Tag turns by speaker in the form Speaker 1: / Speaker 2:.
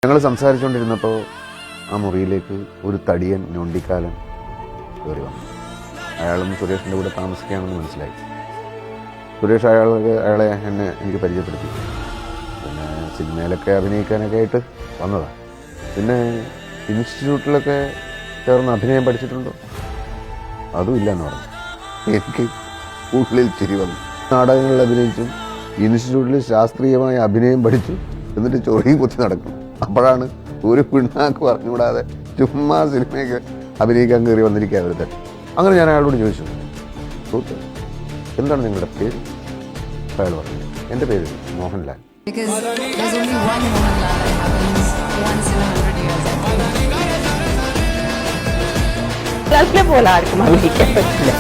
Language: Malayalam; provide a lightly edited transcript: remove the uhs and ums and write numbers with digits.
Speaker 1: ഞങ്ങൾ സംസാരിച്ചുകൊണ്ടിരുന്നപ്പോൾ ആ മുറിയിലേക്ക് ഒരു തടിയൻ ഞൊണ്ടിക്കാലൻ കയറി വന്നു. അയാളും സുരേഷിൻ്റെ കൂടെ താമസിക്കുകയാണെന്ന് മനസ്സിലായി. സുരേഷ് അയാളെ എനിക്ക് പരിചയപ്പെടുത്തി. പിന്നെ സിനിമയിലൊക്കെ അഭിനയിക്കാനൊക്കെ ആയിട്ട് വന്നതാണ്. പിന്നെ ഇൻസ്റ്റിറ്റ്യൂട്ടിലൊക്കെ ചേർന്ന് അഭിനയം പഠിച്ചിട്ടുണ്ടോ? അതും ഇല്ലയെന്ന് പറഞ്ഞു. എനിക്ക് ഉള്ളിൽ ചിരി വന്നു. നാടകങ്ങളിൽ അഭിനയിച്ചും ഇൻസ്റ്റിറ്റ്യൂട്ടിൽ ശാസ്ത്രീയമായ അഭിനയം പഠിച്ചു, എന്നിട്ട് ചൊറിയും കുത്തി നടക്കും. അപ്പോഴാണ് ഒരു പിണ്ണാക്ക് പറഞ്ഞുകൂടാതെ ചുമ്മാ സിനിമയൊക്കെ അഭിനയിക്കാൻ കയറി വന്നിരിക്കുക അവരുടെ. അങ്ങനെ ഞാൻ അയാളോട് ചോദിച്ചു, സുഹൃത്ത് എന്താണ് നിങ്ങളുടെ പേര്? അയാൾ പറഞ്ഞു, എൻ്റെ പേര് മോഹൻലാൽ.
Speaker 2: പോലെ ആർക്കും അഭിനയിക്കാൻ പറ്റില്ല.